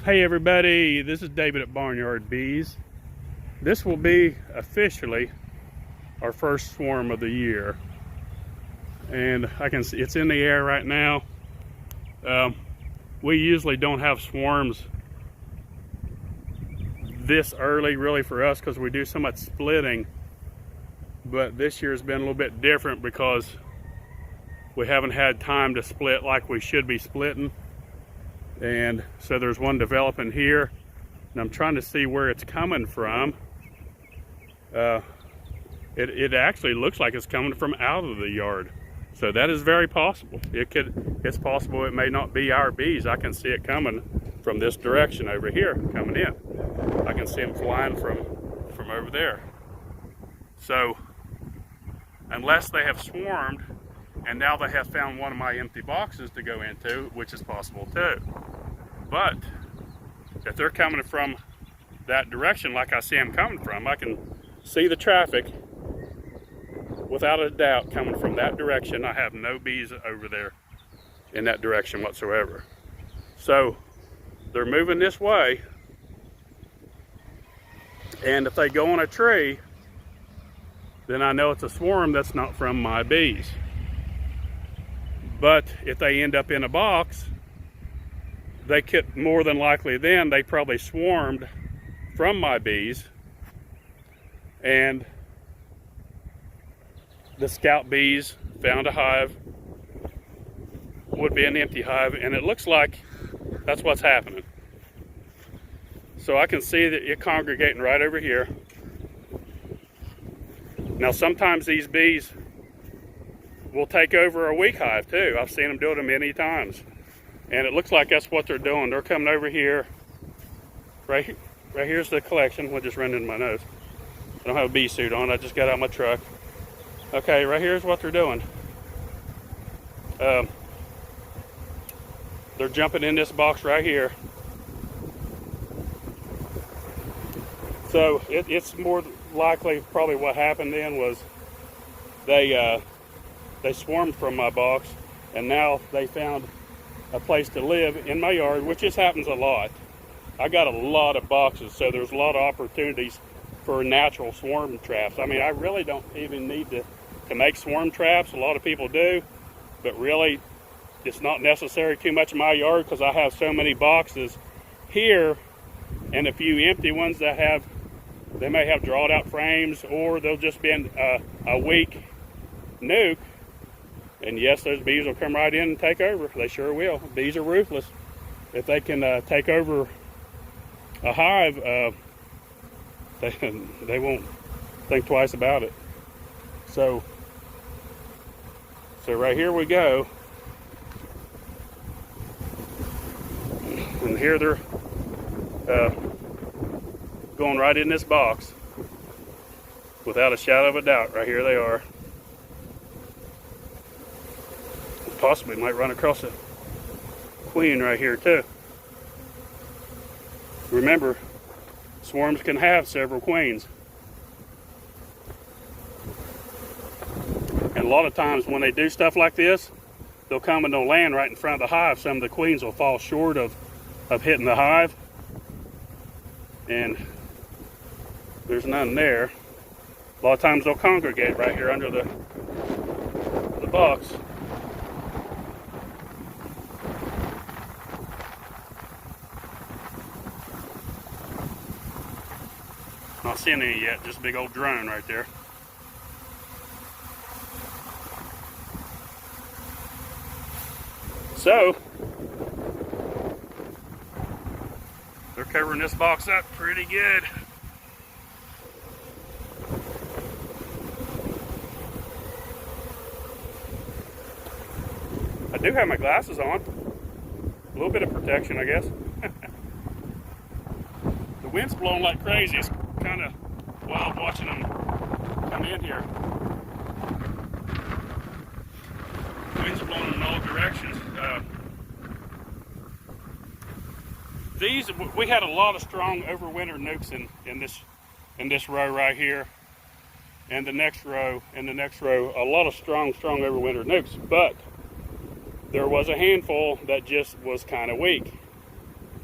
Hey everybody, this is David at Barnyard Bees. This will be officially our first swarm of the year. And I can see it's in the air right now. We usually don't have swarms this early really for us because we do so much splitting. But this year has been a little bit different because we haven't had time to split like we should be splitting. And so there's one developing here, and I'm trying to see where it's coming from. It actually looks like it's coming from out of the yard, so that is very possible. It's possible it may not be our bees. I can see it coming from this direction over here, coming in. I can see them flying from over there. So unless they have swarmed and now they have found one of my empty boxes to go into, which is possible too. But if they're coming from that direction, like I see them coming from, I can see the traffic without a doubt coming from that direction. I have no bees over there in that direction whatsoever. So they're moving this way. And if they go on a tree, then I know it's a swarm that's not from my bees. But if they end up in a box, they could more than likely then they probably swarmed from my bees, and the scout bees found a hive, would be an empty hive, and it looks like that's what's happening. So I can see that it congregating right over here. Now sometimes these bees will take over a weak hive too. I've seen them do it many times. And it looks like that's what they're doing. They're coming over here. Right here's the collection. What just ran into my nose. I don't have a bee suit on. I just got out of my truck. Okay, right here's what they're doing. They're jumping in this box right here. So it's more likely probably what happened then was they swarmed from my box, and now they found a place to live in my yard, which just happens a lot. I got a lot of boxes, so there's a lot of opportunities for natural swarm traps. I mean, I really don't even need to make swarm traps. A lot of people do, but really it's not necessary too much in my yard because I have so many boxes here and a few empty ones that they may have drawed out frames, or they'll just be a weak nuke. And yes, those bees will come right in and take over. They sure will. Bees are ruthless. If they can take over a hive, they won't think twice about it. So right here we go. And here they're going right in this box without a shadow of a doubt. Right here they are. Possibly might run across a queen right here too. Remember, swarms can have several queens. And a lot of times when they do stuff like this, they'll come and they'll land right in front of the hive. Some of the queens will fall short of hitting the hive. And there's none there. A lot of times they'll congregate right here under the box. Not seeing any yet, just a big old drone right there. So, they're covering this box up pretty good. I do have my glasses on. A little bit of protection, I guess. The wind's blowing like crazy. It's kind of wild watching them come in here. Wind's blowing in all directions. We had a lot of strong overwinter nucs in this row right here, and the next row, and the next row. A lot of strong overwinter nucs, but there was a handful that just was kind of weak.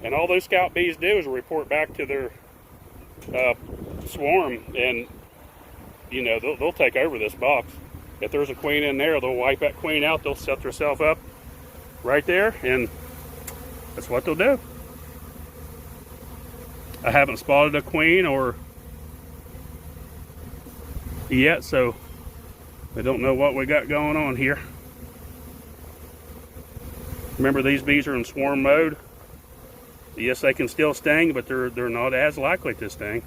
And all those scout bees do is report back to their swarm, and you know, they'll take over this box. If there's a queen in there, they'll wipe that queen out. They'll set themselves up right there, and that's what they'll do. I haven't spotted a queen or yet, so I don't know what we got going on here. Remember, these bees are in swarm mode. Yes, they can still sting, but they're not as likely to sting.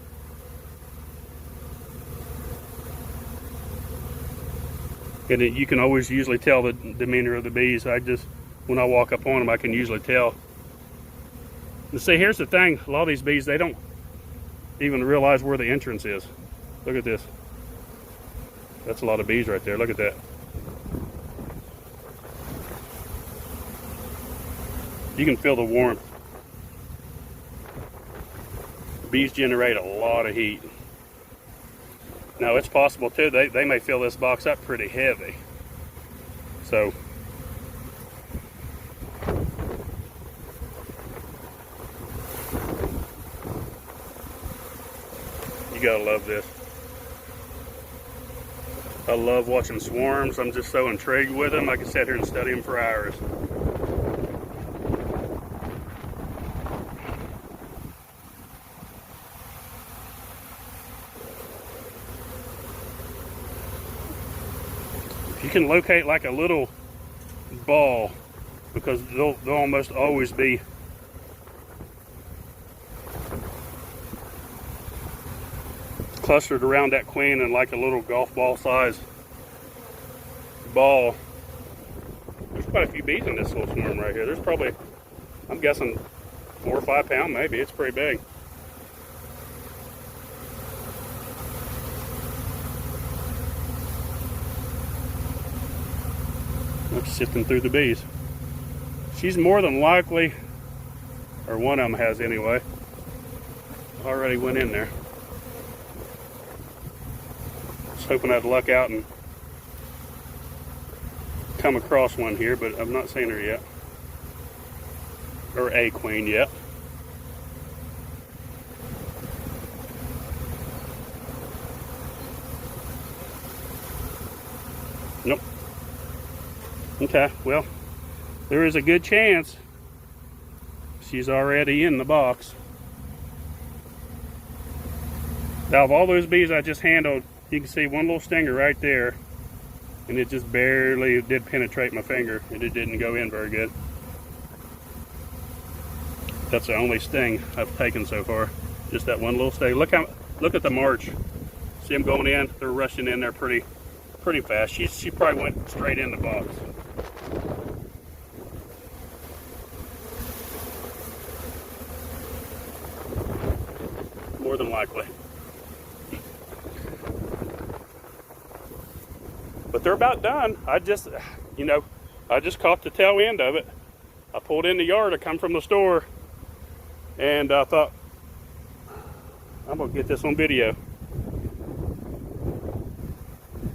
And you can always usually tell the demeanor of the bees. When I walk up on them, I can usually tell. And see, here's the thing. A lot of these bees, they don't even realize where the entrance is. Look at this. That's a lot of bees right there. Look at that. You can feel the warmth. Bees generate a lot of heat. Now, it's possible too, they may fill this box up pretty heavy. So, you gotta love this. I love watching swarms. I'm just so intrigued with them. I can sit here and study them for hours. You can locate like a little ball, because they'll almost always be clustered around that queen in like a little golf ball size ball. There's quite a few bees in this little swarm right here. There's probably, I'm guessing, 4 or 5 pounds maybe. It's pretty big. Look, sifting through the bees. She's more than likely, or one of them has anyway, already went in there. Just hoping I'd luck out and come across one here, but I've not seen her yet. Or a queen yet. Nope. Okay, well, there is a good chance she's already in the box. Now, of all those bees I just handled, you can see one little stinger right there, and it just barely did penetrate my finger, and it didn't go in very good. That's the only sting I've taken so far, just that one little sting. Look at the march. See them going in? They're rushing in there pretty fast. She probably went straight in the box. More than likely. But they're about done. I just caught the tail end of it. I pulled in the yard. I come from the store, and I thought, I'm gonna get this on video.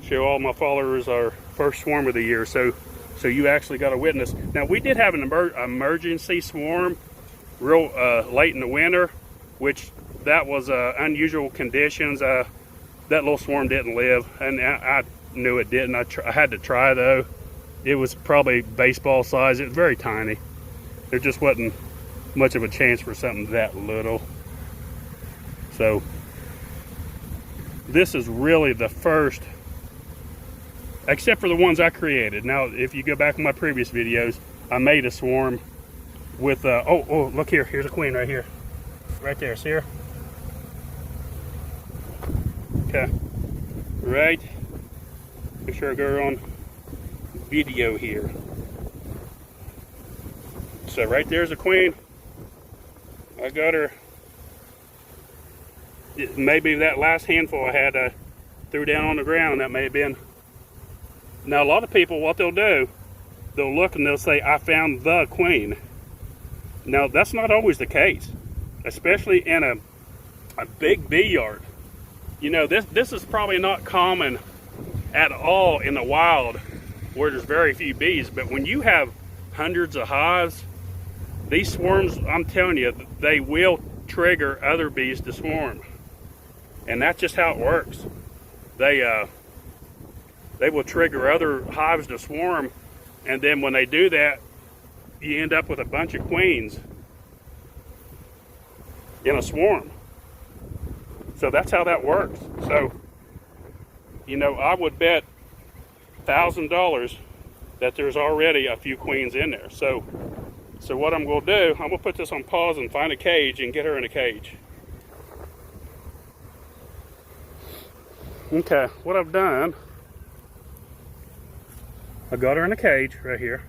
Show all my followers our first swarm of the year, so you actually got a witness. Now, we did have an emergency swarm real late in the winter, which that was unusual conditions. That little swarm didn't live, and I knew it didn't. I had to try though. It was probably baseball size. It was very tiny. There just wasn't much of a chance for something that little. So this is really the first, except for the ones I created. Now, if you go back in my previous videos, I made a swarm with, oh, look here. Here's a queen right here. Right there, see her? Okay, right. Make sure I go on video here. So right there's a queen. I got her. Maybe that last handful I had threw down on the ground, that may have been. Now, a lot of people, what they'll do, they'll look and they'll say, I found the queen. Now, that's not always the case, especially in a big bee yard. You know, this is probably not common at all in the wild where there's very few bees, but when you have hundreds of hives, these swarms, I'm telling you, they will trigger other bees to swarm. And that's just how it works. They will trigger other hives to swarm, and then when they do that, you end up with a bunch of queens in a swarm. So that's how that works. So, you know, I would bet $1,000 that there's already a few queens in there. So what I'm going to do, I'm going to put this on pause and find a cage and get her in a cage. Okay, what I've done, I got her in a cage right here.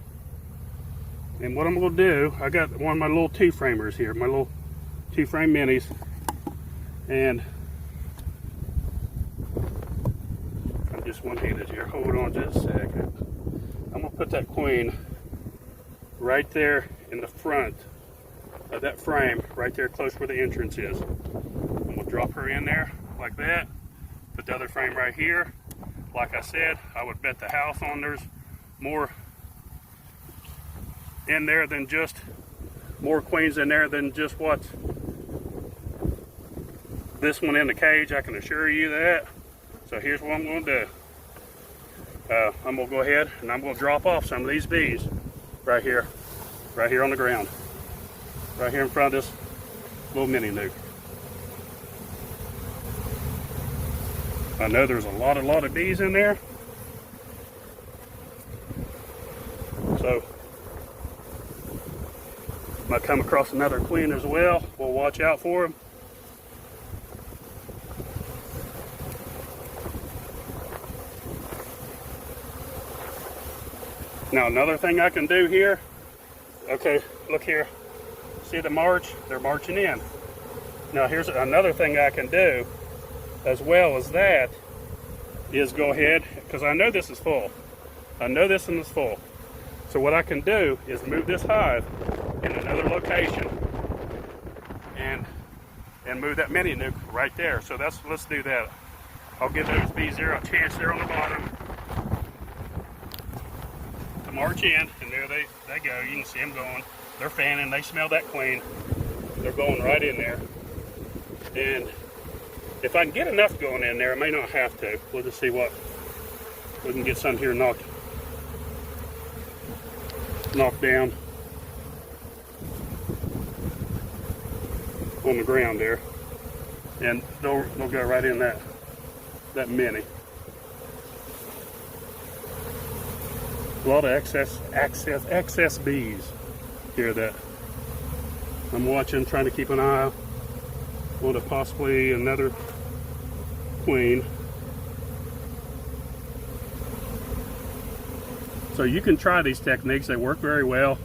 And what I'm going to do, I got one of my little two-framers here, my little two-frame minis. And I'm just one-handed here. Hold on just a second. I'm going to put that queen right there in the front of that frame, right there close where the entrance is. I'm going to drop her in there like that. Put the other frame right here. Like I said, I would bet the house on there's more in there than just, more queens in there than just what's this one in the cage, I can assure you that. So here's what I'm going to do. I'm going to go ahead and I'm going to drop off some of these bees right here on the ground, right here in front of this little mini nuke. I know there's a lot of bees in there. So, might come across another queen as well. We'll watch out for them. Now another thing I can do here, okay, look here, see the march? They're marching in. Now here's another thing I can do as well as that is go ahead, because I know this is full. I know this one is full. So what I can do is move this hive in another location and move that mini nuke right there. So let's do that. I'll give those bees there a chance there on the bottom to march in, and there they go. You can see them going. They're fanning. They smell that queen. They're going right in there. And if I can get enough going in there, I may not have to. We'll just see what we can get some here knocked down on the ground there, and they'll go right in that mini. A lot of excess bees here that I'm watching, trying to keep an eye on possibly another queen. So you can try these techniques, they work very well.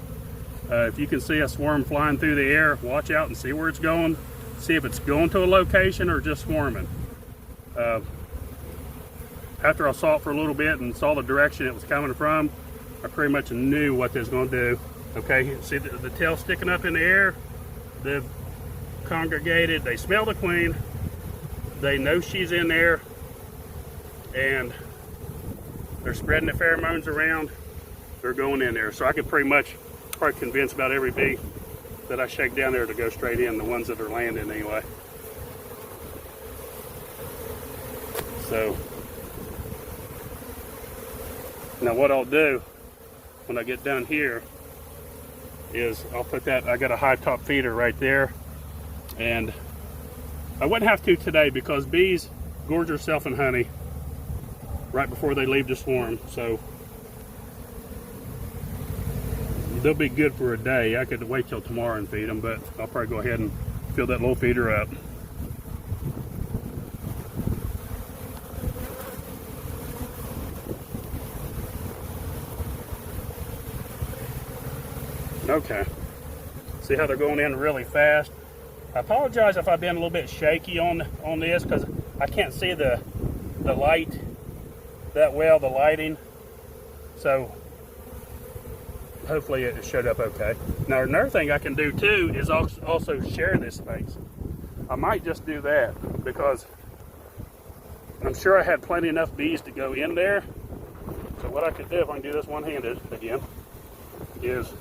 If you can see a swarm flying through the air, watch out and see where it's going. See if it's going to a location or just swarming. After I saw it for a little bit and saw the direction it was coming from, I pretty much knew what they was going to do. Okay, see the tail sticking up in the air? They've congregated, they smell the queen, they know she's in there, and they're spreading the pheromones around. They're going in there. So I could probably convince about every bee that I shake down there to go straight in, the ones that are landing anyway. So now what I'll do when I get done here is I'll put that, I got a high top feeder right there, and I wouldn't have to today because bees gorge themselves in honey right before they leave the swarm, so they'll be good for a day. I could wait till tomorrow and feed them, but I'll probably go ahead and fill that little feeder up. Okay, see how they're going in really fast. I apologize if I've been a little bit shaky on this because I can't see the light that well, the lighting. So hopefully it showed up okay. Now another thing I can do too is also share this space. I might just do that because I'm sure I had plenty enough bees to go in there. So what I could do, if I can do this one-handed again, is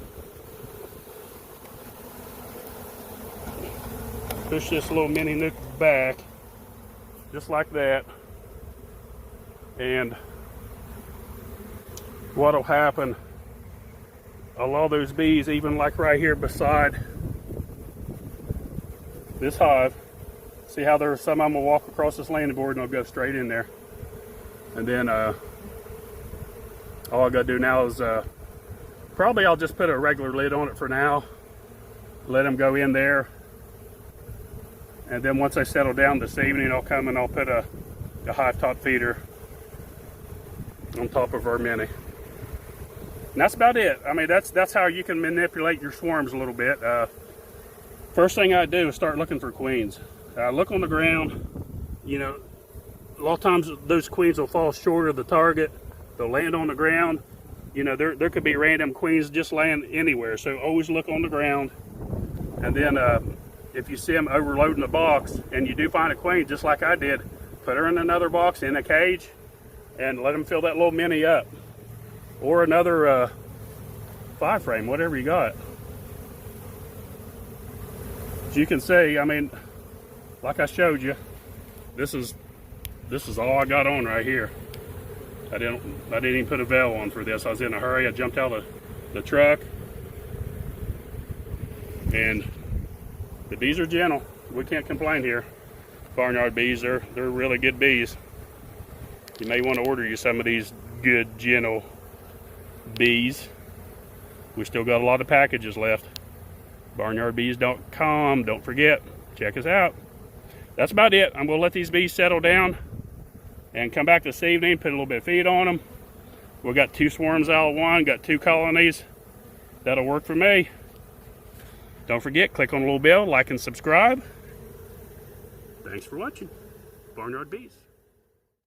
push this little mini nuc back, just like that. And what'll happen, a lot of those bees, even like right here beside this hive, see how there's some of them will walk across this landing board and they'll go straight in there. And then all I gotta do now is probably I'll just put a regular lid on it for now, let them go in there, and then once I settle down this evening, I'll come and I'll put a hive top feeder on top of our mini. And that's about it. I mean, that's how you can manipulate your swarms a little bit. First thing I do is start looking for queens. Look on the ground. You know, a lot of times those queens will fall short of the target. They'll land on the ground. You know, there could be random queens just land anywhere. So always look on the ground. And then if you see them overloading the box and you do find a queen, just like I did, put her in another box in a cage and let them fill that little mini up. Or another 5-frame, whatever you got. As you can see, I mean, like I showed you, this is all I got on right here. I didn't even put a veil on for this. I was in a hurry. I jumped out of the truck, and the bees are gentle. We can't complain here. Barnyard bees, they're really good bees. You may want to order you some of these good, gentle bees. We still got a lot of packages left. barnyardbees.com. Don't forget, check us out. That's about it. I'm going to let these bees settle down and come back this evening, put a little bit of feed on them. We got 2 swarms out of 1, got 2 colonies. That'll work for me. Don't forget, click on the little bell, like and subscribe. Thanks for watching. Barnyard Bees.